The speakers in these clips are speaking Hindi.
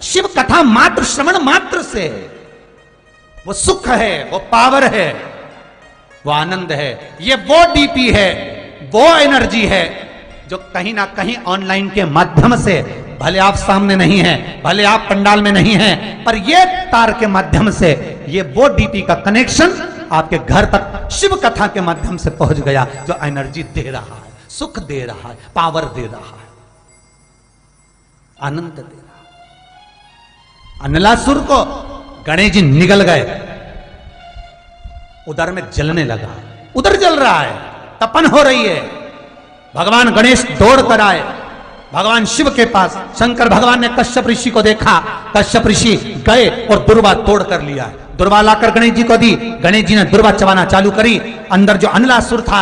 शिव कथा मात्र श्रवण मात्र से वो सुख है, वो पावर है, वो आनंद है, ये वो डीपी है, वो एनर्जी है जो कहीं ना कहीं ऑनलाइन के माध्यम से, भले आप सामने नहीं हैं, भले आप पंडाल में नहीं हैं, पर ये तार के माध्यम से ये वो डीपी का कनेक्शन आपके घर तक शिव कथा के माध्यम से पहुंच गया, जो एनर्जी दे रहा है, सुख दे रहा है, पावर दे रहा है, आनंद दे रहा है। अनलासुर को गणेश जी निगल गए, उधर में जलने लगा, उधर जल रहा है, तपन हो रही है। भगवान गणेश दौड़ कर आए भगवान शिव के पास। शंकर भगवान ने कश्यप ऋषि को देखा, कश्यप ऋषि गए और दुर्वा तोड़ कर लिया। दुर्वा लाकर गणेश जी को दी, गणेश जी ने दुर्वा चबाना चालू करी। अंदर जो अनलासुर था,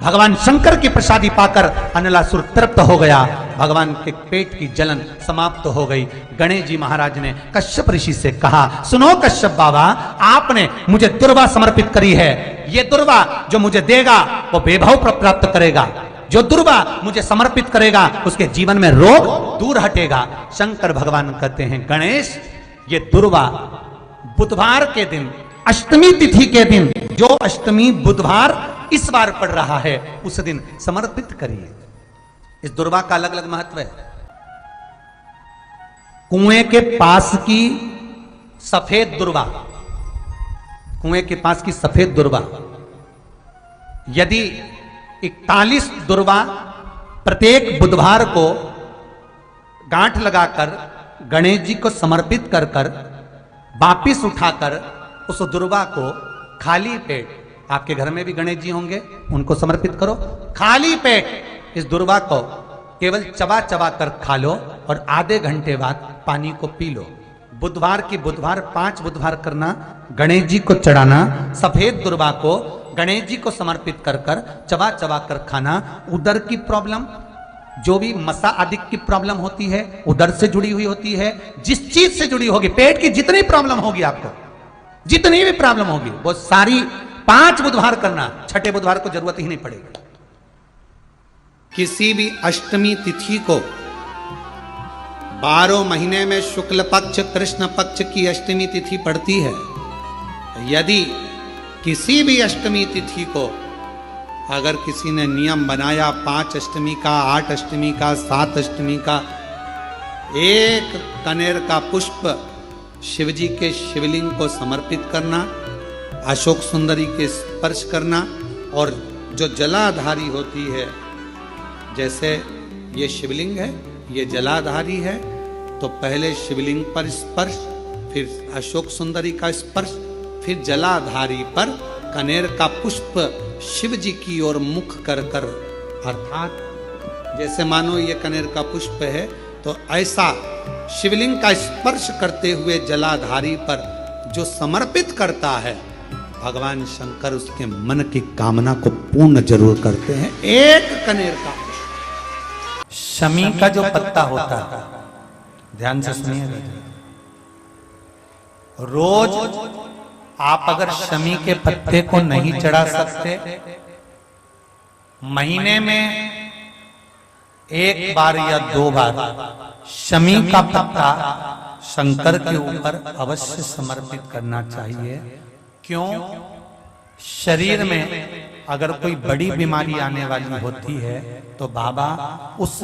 भगवान शंकर की प्रसादी पाकर अनलासुर तृप्त हो गया, भगवान के पेट की जलन समाप्त हो गई। गणेश जी महाराज ने कश्यप ऋषि से कहा, सुनो कश्यप बाबा, आपने मुझे दुर्वा समर्पित करी है, ये दुर्वा जो मुझे देगा वो वैभव प्राप्त करेगा, जो दुर्वा मुझे समर्पित करेगा उसके जीवन में रोग दूर हटेगा। शंकर भगवान कहते हैं, गणेश ये दुर्वा बुधवार के दिन, अष्टमी तिथि के दिन, जो अष्टमी बुधवार इस बार पड़ रहा है, उस दिन समर्पित करिए। इस दुर्वा का अलग अलग महत्व है। कुएं के पास की सफेद दुर्वा, कुएं के पास की सफेद दुर्वा, यदि 41 दुर्वा प्रत्येक बुधवार को गांठ लगाकर गणेश जी को समर्पित कर कर वापिस उठाकर उस दुर्वा को खाली पेट, आपके घर में भी गणेश जी होंगे, उनको समर्पित करो, खाली पेट इस दुर्वा को केवल चबा चबा कर खा लो और आधे घंटे बाद पानी को पी लो। बुधवार की बुधवार 5 बुधवार करना, गणेश जी को चढ़ाना, सफेद दुर्वा को गणेश जी को समर्पित कर कर चबा चबा कर खाना। उदर की प्रॉब्लम, जो भी मसा आदि की प्रॉब्लम होती है, उदर से जुड़ी हुई होती है, जिस चीज से जुड़ी होगी, पेट की जितनी प्रॉब्लम होगी, आपको जितनी भी प्रॉब्लम होगी, वो सारी 5 बुधवार करना, छठे बुधवार को जरूरत ही नहीं पड़ेगी। किसी भी अष्टमी तिथि को 12 महीने में शुक्ल पक्ष कृष्ण पक्ष की अष्टमी तिथि पड़ती है। यदि किसी भी अष्टमी तिथि को अगर किसी ने नियम बनाया 5 अष्टमी का, 8 अष्टमी का, 7 अष्टमी का, एक कनेर का पुष्प शिवजी के शिवलिंग को समर्पित करना, अशोक सुंदरी के स्पर्श करना, और जो जलाधारी होती है, जैसे ये शिवलिंग है, ये जलाधारी है, तो पहले शिवलिंग पर स्पर्श, फिर अशोक सुंदरी का स्पर्श, फिर जलाधारी पर कनेर का पुष्प शिव जी की ओर मुख कर कर, अर्थात जैसे मानो ये कनेर का पुष्प है, तो ऐसा शिवलिंग का स्पर्श करते हुए जलाधारी पर जो समर्पित करता है, भगवान शंकर उसके मन की कामना को पूर्ण जरूर करते हैं। एक कनेर का शमी का जो पत्ता होता है, ध्यान से सुनिए, रोज आप अगर शमी के पत्ते को नहीं चढ़ा सकते, महीने में 1 बार या 2 बार शमी का पत्ता शंकर के ऊपर अवश्य समर्पित करना चाहिए। क्यों? शरीर में अगर कोई बड़ी बीमारी आने वाली होती है तो बाबा उस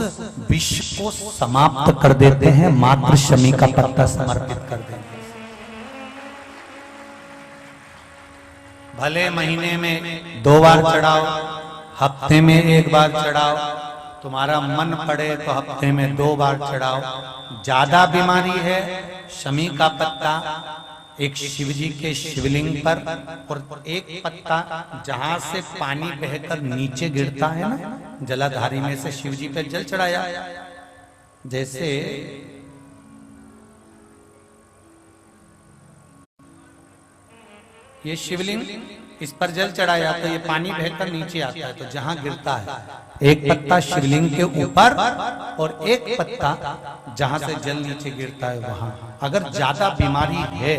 विष को समाप्त कर देते हैं, मात्र शमी का पत्ता समर्पित कर देते हैं। भले महीने में 2 बार चढ़ाओ, हफ्ते में 1 बार चढ़ाओ, तुम्हारा मन पड़े तो हफ्ते में 2 बार चढ़ाओ। ज्यादा बीमारी है, शमी का पत्ता एक शिवजी के शिवलिंग पर, और एक पत्ता जहां से पानी बहकर नीचे गिरता है ना, जलाधारी में से शिवजी पे जल चढ़ाया, जैसे ये शिवलिंग, इस पर जल चढ़ाया तो ये पानी बहकर नीचे आता है, तो जहां गिरता है एक पत्ता शिवलिंग के ऊपर और एक पत्ता जहां से जल नीचे गिरता है वहां। अगर ज्यादा बीमारी है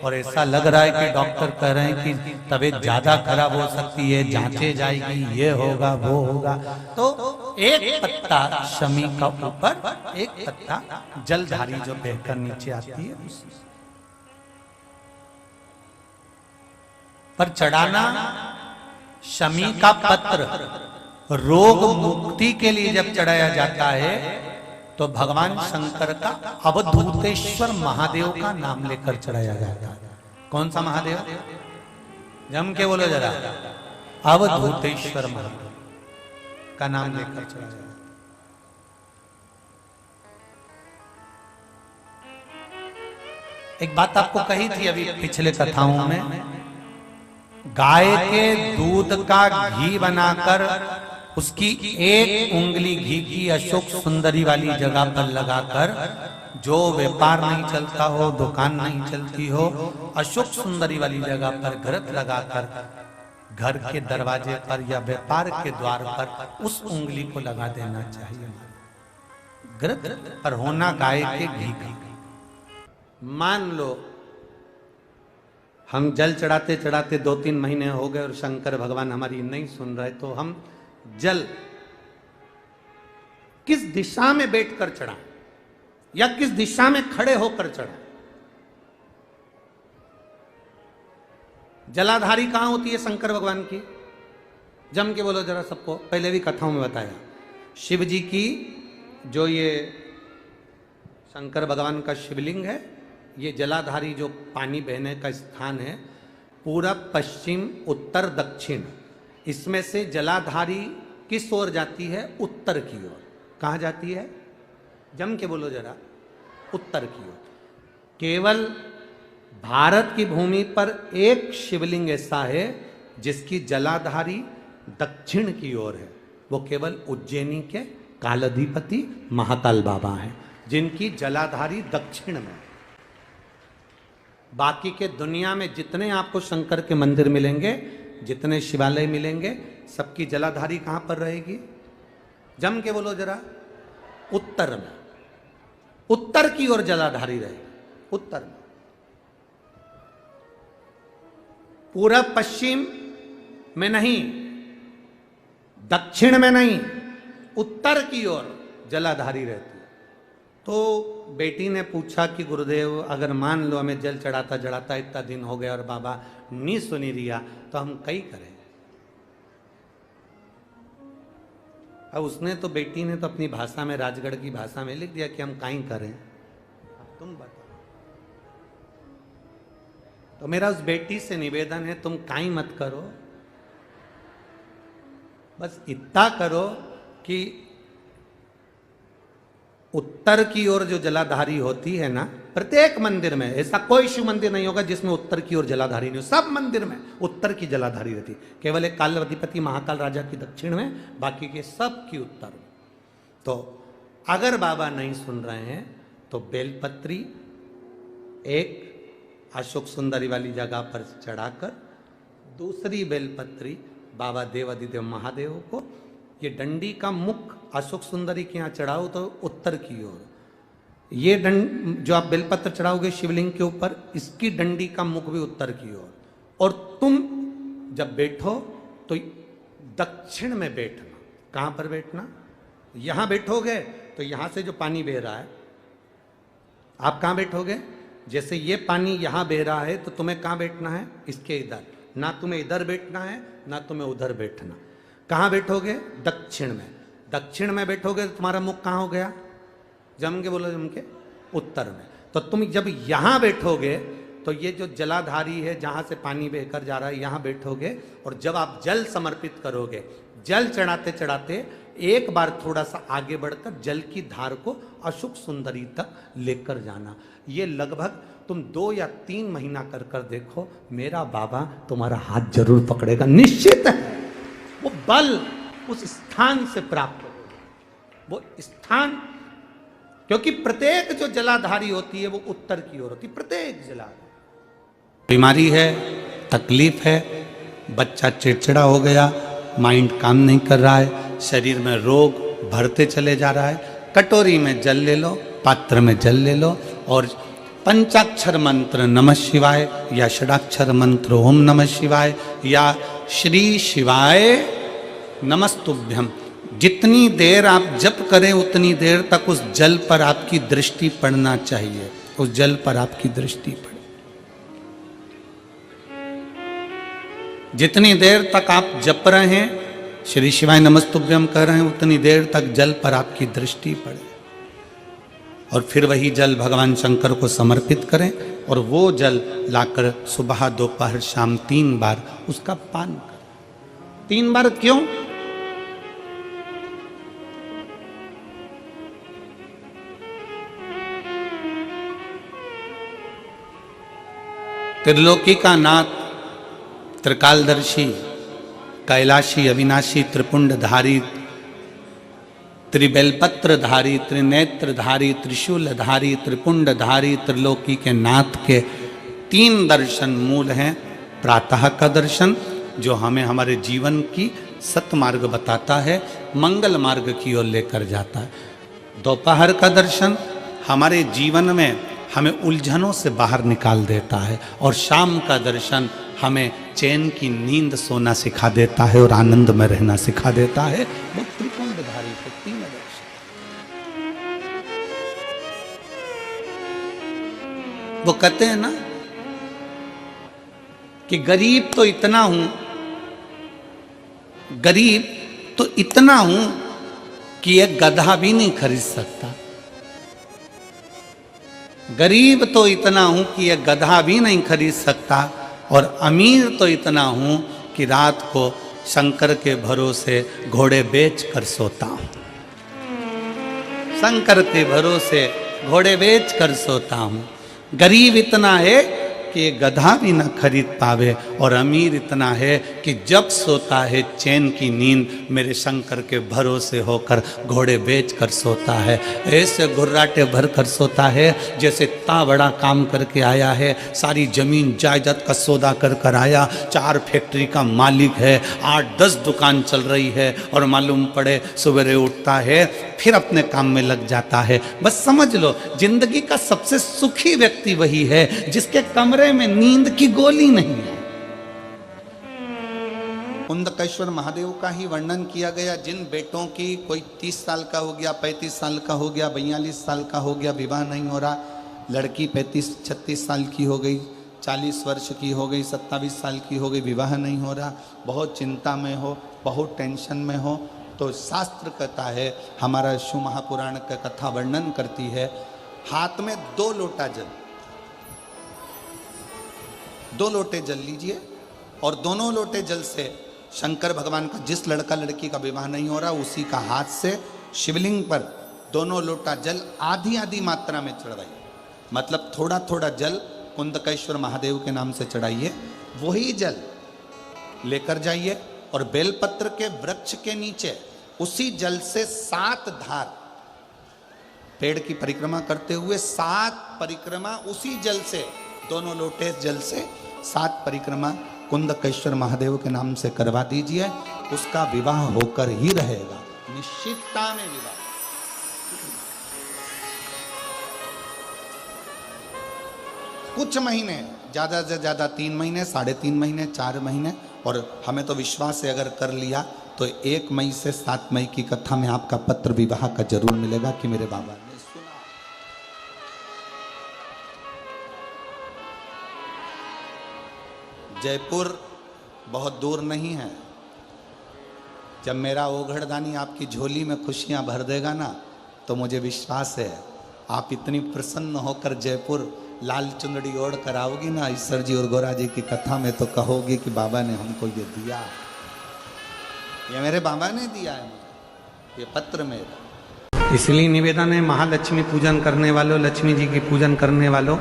और ऐसा लग रहा है कि डॉक्टर कह रहे हैं कि तबीयत ज्यादा खराब हो सकती है, जांचे जाएगी, ये होगा वो होगा, तो एक पत्ता शमी का ऊपर, एक पत्ता जलधारी जो बहकर नीचे आती है पर चढ़ाना। शमी का पत्र रोग मुक्ति के लिए जब चढ़ाया जाता है तो भगवान शंकर का अवधूतेश्वर महादेव का नाम लेकर चढ़ाया जाता है। कौन सा महादेव? जम के बोलो जरा। अवधूतेश्वर महादेव का नाम लेकर चढ़ाया जाता है। एक बात आपको कही थी अभी पिछले कथाओं में, गाय के दूध का घी बनाकर उसकी एक उंगली घी की अशोक सुंदरी वाली जगह पर लगाकर, जो व्यापार नहीं चलता हो, दुकान नहीं चलती हो, अशोक सुंदरी वाली जगह पर घृत लगाकर घर के दरवाजे पर या व्यापार के द्वार पर उस उंगली को लगा देना चाहिए। घृत पर होना गाय के घी का। मान लो हम जल चढ़ाते चढ़ाते 2-3 महीने हो गए और शंकर भगवान हमारी नहीं सुन रहे, तो हम जल किस दिशा में बैठकर चढ़ा या किस दिशा में खड़े होकर चढ़ा? जलाधारी कहां होती है शंकर भगवान की? जम के बोलो जरा सबको, पहले भी कथाओं में बताया। शिव जी की जो ये शंकर भगवान का शिवलिंग है, ये जलाधारी जो पानी बहने का स्थान है, पूरब पश्चिम उत्तर दक्षिण, इसमें से जलाधारी किस ओर जाती है? उत्तर की ओर। कहां जाती है? जम के बोलो जरा। उत्तर की ओर। केवल भारत की भूमि पर एक शिवलिंग ऐसा है जिसकी जलाधारी दक्षिण की ओर है, वो केवल उज्जैनी के कालाधिपति महाकाल बाबा हैं, जिनकी जलाधारी दक्षिण में। बाकी के दुनिया में जितने आपको शंकर के मंदिर मिलेंगे, जितने शिवालय मिलेंगे, सबकी जलाधारी कहां पर रहेगी? जम के बोलो जरा। उत्तर में। उत्तर की ओर जलाधारी रहेगी। उत्तर में। पूरब पश्चिम में नहीं, दक्षिण में नहीं, उत्तर की ओर जलाधारी रहती है। तो बेटी ने पूछा कि गुरुदेव, अगर मान लो हमें जल चढ़ाता चढ़ाता इतना दिन हो गया और बाबा नहीं सुनी रिया, तो हम कई करें? अब उसने तो, बेटी ने तो अपनी भाषा में, राजगढ़ की भाषा में लिख दिया कि हम काई करें। तुम बताओ। तो मेरा उस बेटी से निवेदन है, तुम काई मत करो, बस इतना करो कि उत्तर की ओर जो जलाधारी होती है ना, प्रत्येक मंदिर में, ऐसा कोई शिव मंदिर नहीं होगा जिसमें उत्तर की ओर जलाधारी नहीं हो। सब मंदिर में उत्तर की जलाधारी रहती, केवल एक कालाधिपति महाकाल राजा की दक्षिण में, बाकी के सब की उत्तर में। तो अगर बाबा नहीं सुन रहे हैं तो बेलपत्री एक अशोक सुंदरी वाली जगह पर चढ़ाकर, दूसरी बेलपत्री बाबा देवादिदेव महादेव को, ये डंडी का मुख अशोक सुंदरी के यहाँ चढ़ाओ तो उत्तर की ओर। ये डंड जो आप बेलपत्र चढ़ाओगे शिवलिंग के ऊपर, इसकी डंडी का मुख भी उत्तर की ओर। और तुम जब बैठो तो दक्षिण में बैठना। कहाँ पर बैठना? यहाँ बैठोगे तो यहाँ से जो पानी बह रहा है, आप कहाँ बैठोगे? जैसे ये पानी यहाँ बह रहा है तो तुम्हें कहाँ बैठना है? इसके इधर। ना तुम्हें इधर बैठना है, ना तुम्हें उधर बैठना। कहाँ बैठोगे? दक्षिण में। दक्षिण में बैठोगे तो तुम्हारा मुख कहाँ हो गया? जम के बोलो, जम के। उत्तर में। तो तुम जब यहाँ बैठोगे तो ये जो जलाधारी है जहाँ से पानी बहकर जा रहा है, यहाँ बैठोगे। और जब आप जल समर्पित करोगे, जल चढ़ाते चढ़ाते एक बार थोड़ा सा आगे बढ़कर जल की धार को अशोक सुंदरी तक लेकर जाना। ये लगभग तुम 2 या 3 महीना कर कर देखो, मेरा बाबा तुम्हारा हाथ जरूर पकड़ेगा, निश्चित है। वो बल उस स्थान से प्राप्त होगा, वो स्थान, क्योंकि प्रत्येक जो जलाधारी होती है वो उत्तर की ओर होती है। प्रत्येक जलाधारी। बीमारी है, तकलीफ है, बच्चा चिड़चिड़ा हो गया, माइंड काम नहीं कर रहा है, शरीर में रोग भरते चले जा रहा है, कटोरी में जल ले लो, पात्र में जल ले लो और पंचाक्षर मंत्र नमः शिवाय या षडाक्षर मंत्र ओम नमः शिवाय या श्री शिवाय नमस्तुभ्यम जितनी देर आप जप करें उतनी देर तक उस जल पर आपकी दृष्टि पड़ना चाहिए, उस जल पर आपकी दृष्टि पड़े। जितनी देर तक आप जप रहे हैं, श्री शिवाय नमस्तुभ्यम कह रहे हैं, उतनी देर तक जल पर आपकी दृष्टि पड़े और फिर वही जल भगवान शंकर को समर्पित करें और वो जल लाकर सुबह दोपहर शाम 3 बार उसका पान करें। 3 बार क्यों? त्रिलोकी का नाथ, त्रिकालदर्शी, कैलाशी, अविनाशी, त्रिपुंडधारी, त्रिबेलपत्रधारी, त्रिनेत्रधारी, त्रिशूलधारी, त्रिपुंडधारी, त्रिलोकी के नाथ के 3 दर्शन मूल हैं। प्रातः का दर्शन जो हमें हमारे जीवन की सतमार्ग बताता है, मंगल मार्ग की ओर लेकर जाता है। दोपहर का दर्शन हमारे जीवन में हमें उलझनों से बाहर निकाल देता है और शाम का दर्शन हमें चैन की नींद सोना सिखा देता है और आनंद में रहना सिखा देता है। वो त्रिपुंडधारी को 3 दर्शन। वो कहते हैं ना कि गरीब तो इतना हूं, गरीब तो इतना हूं कि एक गधा भी नहीं खरीद सकता। गरीब तो इतना हूं कि एक गधा भी नहीं खरीद सकता और अमीर तो इतना हूं कि रात को शंकर के भरोसे घोड़े बेच कर सोता हूं। शंकर के भरोसे घोड़े बेच कर सोता हूं। गरीब इतना है कि ये गधा भी न खरीद पावे और अमीर इतना है कि जब सोता है चैन की नींद मेरे शंकर के भरोसे होकर घोड़े बेच कर सोता है। ऐसे घुर्राटे भर कर सोता है जैसे इतना बड़ा काम करके आया है, सारी जमीन जायदाद का सौदा कर कर आया, 4 फैक्ट्री का मालिक है, 8-10 दुकान चल रही है और मालूम पड़े सवेरे उठता है फिर अपने काम में लग जाता है। बस समझ लो जिंदगी का सबसे सुखी व्यक्ति वही है जिसके कमरे में नींद की गोली नहीं है। कुंदकेश्वर महादेव का ही वर्णन किया गया, जिन बेटों की कोई 30 साल का हो गया, 35 साल का हो गया, 42 साल का हो गया, विवाह नहीं हो रहा, लड़की 35-36 साल की हो गई, 40 वर्ष की हो गई, 27 साल की हो गई, विवाह नहीं हो रहा, बहुत चिंता में हो, बहुत टेंशन में हो, तो शास्त्र कहता है, हमारा शिव महापुराण का कथा वर्णन करती है, हाथ में 2 लोटा जल, 2 लोटे जल लीजिए और दोनों लोटे जल से शंकर भगवान का, जिस लड़का लड़की का विवाह नहीं हो रहा उसी का हाथ से शिवलिंग पर दोनों लोटा जल आधी आधी मात्रा में चढ़ाइए। मतलब थोड़ा थोड़ा जल कुंदकेश्वर महादेव के नाम से चढ़ाइए। वही जल लेकर जाइए और बेलपत्र के वृक्ष के नीचे उसी जल से 7 धार, पेड़ की परिक्रमा करते हुए 7 परिक्रमा उसी जल से, दोनों लोटे जल से 7 परिक्रमा कुंदकेश्वर महादेव के नाम से करवा दीजिए। उसका विवाह होकर ही रहेगा, निश्चितता में विवाह। कुछ महीने, ज्यादा से ज्यादा 3 महीने, 3.5 महीने, 4 महीने, और हमें तो विश्वास है अगर कर लिया तो 1 मई से 7 मई की कथा में आपका पत्र विवाह का जरूर मिलेगा कि मेरे बाबा ने सुना। जयपुर बहुत दूर नहीं है। जब मेरा ओघड़दानी आपकी झोली में खुशियां भर देगा ना, तो मुझे विश्वास है आप इतनी प्रसन्न होकर जयपुर लाल चुंदड़ी ओढ़ कर आओगी ना ईश्वर जी और गोरा जी की कथा में, तो कहोगी कि बाबा ने हमको ये दिया, ये मेरे बाबा ने दिया है मुझे, ये पत्र मेरा। इसलिए निवेदन है, महालक्ष्मी पूजन करने वालों, लक्ष्मी जी की पूजन करने वालों,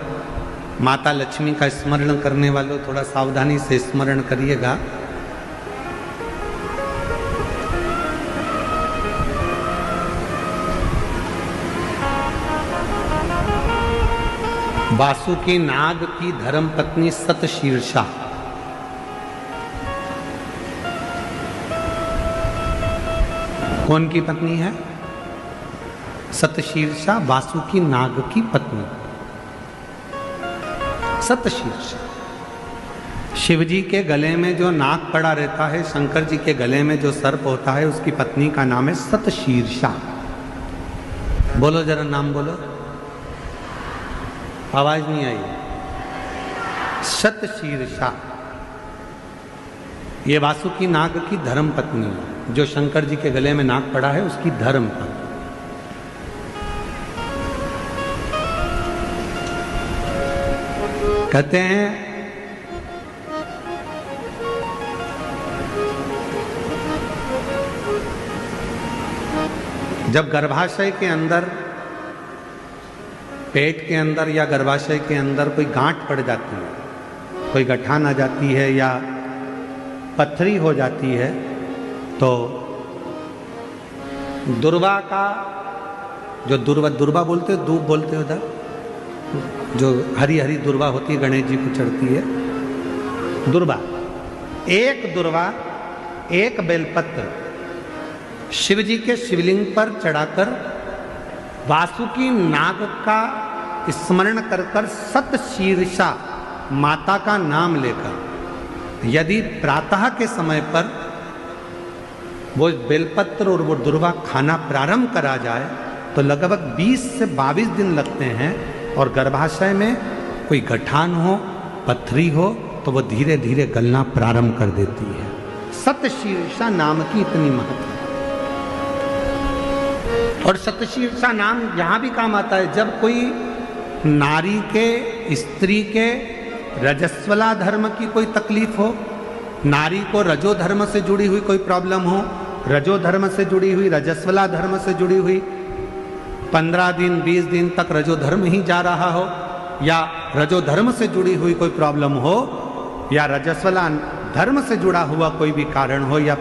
माता लक्ष्मी का स्मरण करने वालों, थोड़ा सावधानी से स्मरण करिएगा। वासुकी नाग की धर्म पत्नी सतशीर्षा, कौन की पत्नी है? सतशीर्षा वासुकी नाग की पत्नी सतशीर्षा। शिव जी के गले में जो नाग पड़ा रहता है, शंकर जी के गले में जो सर्प होता है, उसकी पत्नी का नाम है सतशीर्षा। बोलो जरा नाम बोलो, आवाज नहीं आई। सतशीर्षा ये वासुकी नाग की धर्म पत्नी है। जो शंकर जी के गले में नाग पड़ा है उसकी धर्म पत्नी। कहते हैं जब गर्भाशय के अंदर, पेट के अंदर या गर्भाशय के अंदर कोई गांठ पड़ जाती है, कोई गठान आ जाती है या पथरी हो जाती है, तो दुर्वा का जो दुर्वा बोलते हो, दूब बोलते हो उधर, जो हरी हरी दुर्वा होती है, गणेश जी को चढ़ती है दुर्वा, एक बेलपत्र शिव जी के शिवलिंग पर चढ़ाकर वासुकी नाग का स्मरण कर कर सतशीर्षा माता का नाम लेकर यदि प्रातः के समय पर वो बेलपत्र और वो दुर्वा खाना प्रारंभ करा जाए तो लगभग 20 से 22 दिन लगते हैं, और गर्भाशय में कोई गठान हो, पथरी हो, तो वो धीरे धीरे गलना प्रारंभ कर देती है। सतशीर्षा नाम की इतनी महत्व। और सतशीर्षा नाम यहां भी काम आता है जब कोई नारी के, स्त्री के रजस्वला धर्म की कोई तकलीफ हो, नारी को रजो धर्म से जुड़ी हुई कोई प्रॉब्लम हो, रजो धर्म से जुड़ी हुई, रजस्वला धर्म से जुड़ी हुई, 15 दिन 20 दिन तक रजो धर्म ही जा रहा हो, या रजो धर्म से जुड़ी हुई कोई प्रॉब्लम हो, या रजस्वला धर्म से जुड़ा हुआ कोई भी कारण हो, या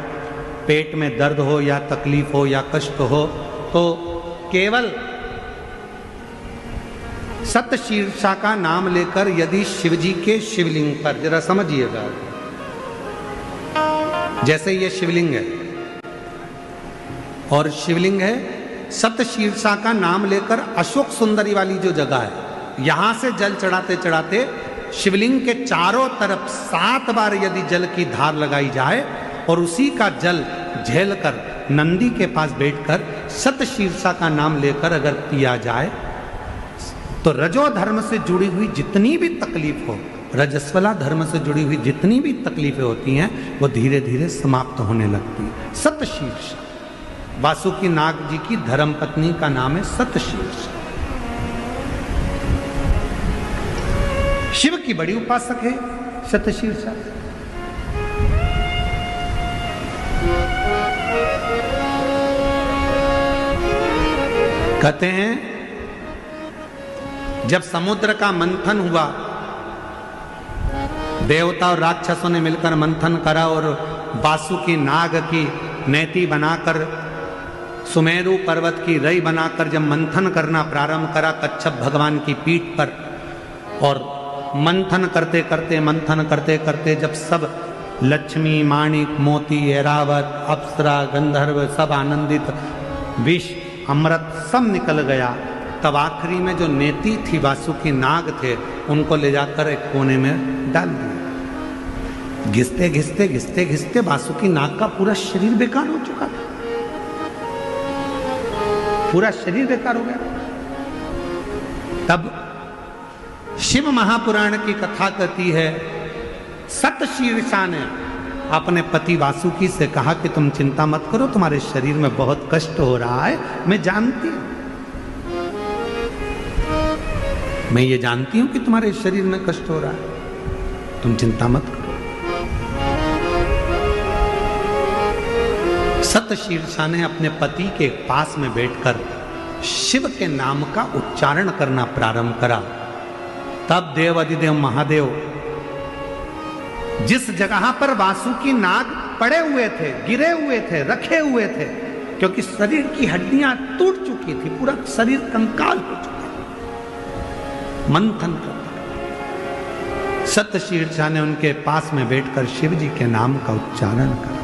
पेट में दर्द हो, या तकलीफ हो, या कष्ट हो, तो केवल सतशीर्षा का नाम लेकर यदि शिवजी के शिवलिंग पर, जरा समझिएगा, जैसे ये शिवलिंग है और शिवलिंग है, सतशीर्षा का नाम लेकर अशोक सुंदरी वाली जो जगह है, यहां से जल चढ़ाते चढ़ाते शिवलिंग के चारों तरफ 7 बार यदि जल की धार लगाई जाए और उसी का जल झेलकर नंदी के पास बैठकर सतशीर्षा का नाम लेकर अगर पिया जाए तो रजो धर्म से जुड़ी हुई जितनी भी तकलीफ हो, रजस्वला धर्म से जुड़ी हुई जितनी भी तकलीफें होती हैं, वो धीरे धीरे समाप्त होने लगती है। सतशीर्षा वासुकी नाग जी की धर्म पत्नी का नाम है सतशीर्षा। शिव की बड़ी उपासक है सतशीर्षा। कहते हैं जब समुद्र का मंथन हुआ, देवता और राक्षसों ने मिलकर मंथन करा और वासुकी नाग की नेति बनाकर, सुमेरु पर्वत की रई बनाकर जब मंथन करना प्रारंभ करा कच्छप भगवान की पीठ पर, और मंथन करते करते जब सब लक्ष्मी, माणिक, मोती, ऐरावत, अप्सरा, गंधर्व सब आनंदित, विष, अमृत सब निकल गया, तब आखिरी में जो नेति थी वासुकी नाग थे, उनको ले जाकर एक कोने में डाल दिया। घिसते वासुकी नाग का पूरा शरीर बेकार हो चुका था, पूरा शरीर बेकार हो गया। तब शिव महापुराण की कथा कहती है, सतशीर्षा ने अपने पति वासुकी से कहा कि तुम चिंता मत करो, तुम्हारे शरीर में बहुत कष्ट हो रहा है, मैं जानती हूं, मैं ये जानती हूं कि तुम्हारे शरीर में कष्ट हो रहा है, तुम चिंता मत करो। सतशीर्षा ने अपने पति के पास में बैठकर शिव के नाम का उच्चारण करना प्रारंभ करा। तब देव अधिदेव महादेव जिस जगह पर वासुकी नाग पड़े हुए थे, गिरे हुए थे, रखे हुए थे, क्योंकि शरीर की हड्डियां टूट चुकी थी, पूरा शरीर कंकाल हो चुका, मंथन कर, सतशीर्षा ने उनके पास में बैठकर शिव जी के नाम का उच्चारण करा,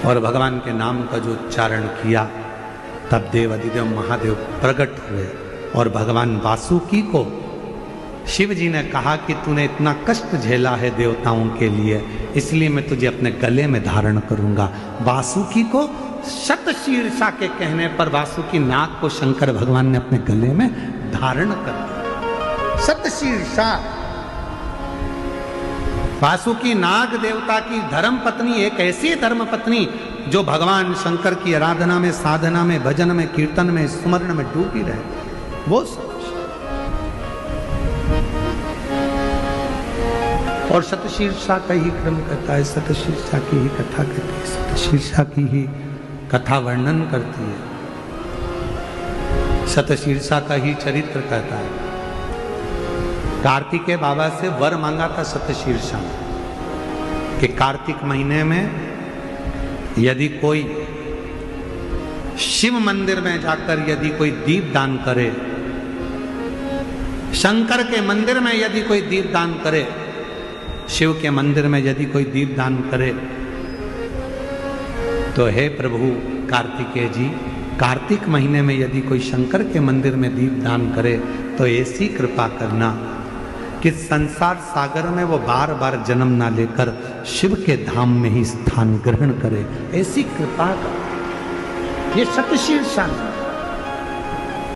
और भगवान के नाम का जो उच्चारण किया, तब देव अधिदेव महादेव प्रकट हुए और भगवान वासुकी को शिव जी ने कहा कि तूने इतना कष्ट झेला है देवताओं के लिए, इसलिए मैं तुझे अपने गले में धारण करूंगा। वासुकी को शतशीर्षा के कहने पर वासुकी नाग को शंकर भगवान ने अपने गले में धारण कर दिया। शतशीर्षा वासुकी नाग देवता की धर्म पत्नी, एक ऐसी धर्म पत्नी जो भगवान शंकर की आराधना में, साधना में, भजन में, कीर्तन में, स्मरण में डूबी रहे। वो और शतशीर्षा का ही क्रम करता है, शतशीर्षा की ही कथा करती है, शतशीर्षा की ही कथा वर्णन करती है, शतशीर्षा का ही चरित्र कहता है। कार्तिकेय बाबा से वर मांगा था शतशीर्षा कि कार्तिक महीने में यदि कोई शिव मंदिर में जाकर यदि कोई दीप दान करे, शंकर के मंदिर में यदि कोई दीप दान करे, शिव के मंदिर में यदि कोई दीप दान करे, तो हे प्रभु कार्तिकेय जी, कार्तिक महीने में यदि कोई शंकर के मंदिर में दीप दान करे तो ऐसी कृपा करना कि संसार सागर में वो बार बार जन्म ना लेकर शिव के धाम में ही स्थान ग्रहण करे, ऐसी कृपा कर। ये शतशीर्षा